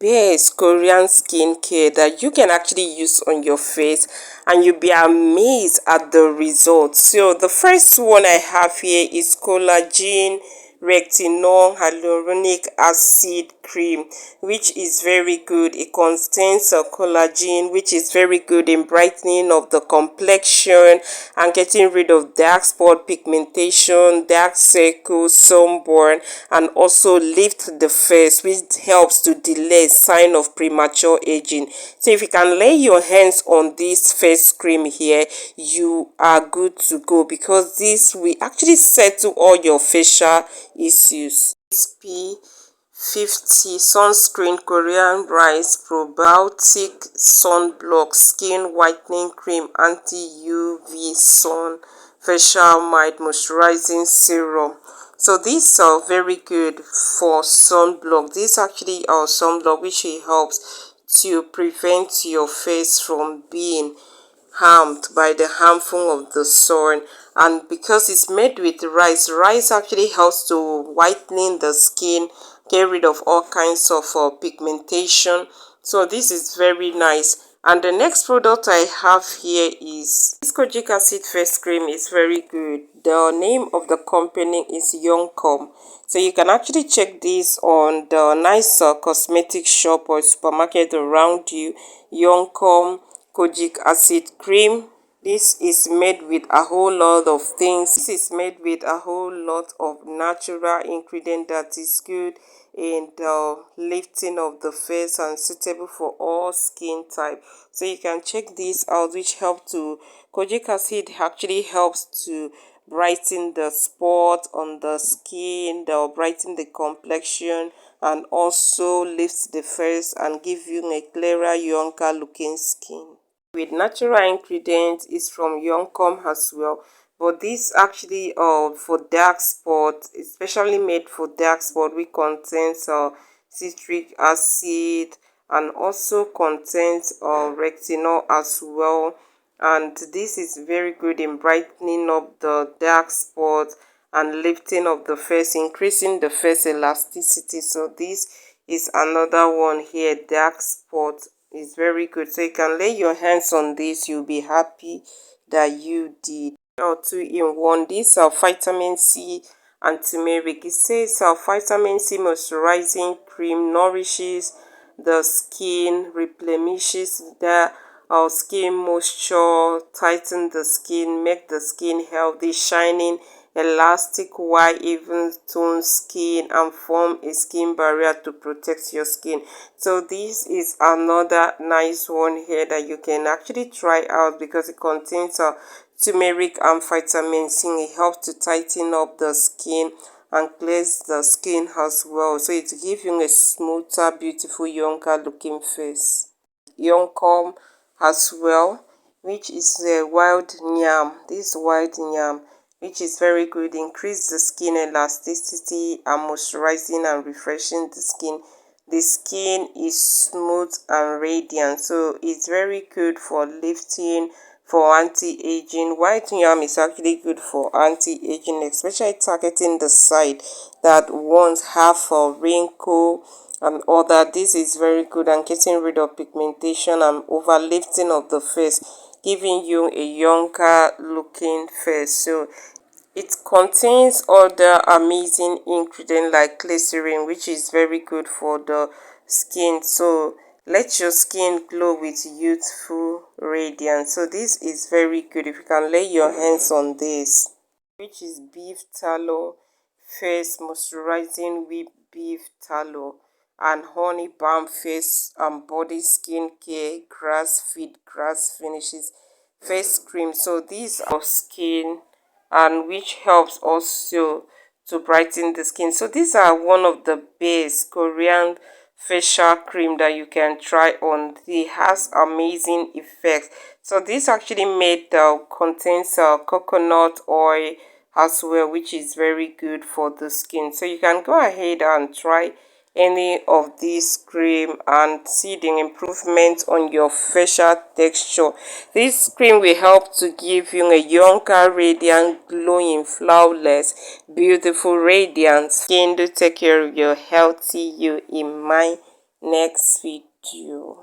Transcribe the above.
best Korean skincare that you can actually use on your face, and you'll be amazed at the results. So the first one I have here is collagen retinol hyaluronic acid cream, which is very good. It contains a collagen, which is very good in brightening of the complexion and getting rid of dark spot, pigmentation, dark circles, sunburn, and also lift the face, which helps to delay sign of premature aging. So if you can lay your hands on this face cream here, you are good to go, because this will actually settle all your facial issues. SP50 sunscreen Korean rice probiotic sunblock skin whitening cream anti-UV sun facial mild moisturizing serum. So these are very good for sunblock. This actually our sunblock, which helps to prevent your face from being harmed by the harmful of the sun. And because it's made with rice actually helps to whitening the skin, get rid of all kinds of pigmentation. So this is very nice. And the next product I have here is this kojic acid face cream. Is very good. The name of the company is Youngcom. So you can actually check this on the nice cosmetic shop or supermarket around you. Youngcom kojic acid cream. This is made with a whole lot of things. This is made with a whole lot of natural ingredient that is good in the lifting of the face and suitable for all skin type. So you can check this out, which help to kojic acid actually helps to brighten the spot on the skin, they'll brighten the complexion, and also lifts the face and give you a clearer, younger looking skin. With natural ingredients is from Youngcom as well, but this actually for dark spot, especially made for dark spot, which contains citric acid and also contains retinol as well. And this is very good in brightening up the dark spot and lifting of the face, increasing the face elasticity. So this is another one here, dark spot. Is very good. So you can lay your hands on this, you'll be happy that you did. Or 2-in-1. These are vitamin C and turmeric. It says vitamin C moisturizing cream nourishes the skin, replenishes the skin moisture, tighten the skin, make the skin healthy, shining, elastic, white, even toned skin, and form a skin barrier to protect your skin. So this is another nice one here that you can actually try out, because it contains turmeric and vitamin C. It helps to tighten up the skin and cleanse the skin as well, so it gives you a smoother, beautiful, younger looking face. Youngcom as well, which is wild yam. This wild yam, which is very good, increase the skin elasticity and moisturizing and refreshing the skin. The skin is smooth and radiant, so it's very good for lifting, for anti-aging. White yam is actually good for anti-aging, especially targeting the side that wants half a wrinkle and other. This is very good and getting rid of pigmentation and overlifting of the face, giving you a younger looking face. So it contains other amazing ingredients like glycerin, which is very good for the skin. So let your skin glow with youthful radiance. So this is very good. If you can lay your hands on this, which is beef tallow face moisturizing with beef tallow and honey balm face and body skin care grass feed grass finishes face cream. So these are skin, and which helps also to brighten the skin. So these are one of the best Korean facial cream that you can try on. It has amazing effects. So this actually made contains coconut oil as well, which is very good for the skin. So you can go ahead and try any of this cream and see the improvement on your facial texture. This cream will help to give you a younger, radiant, glowing, flawless, beautiful, radiant skin. To take care of your healthy you in my next video.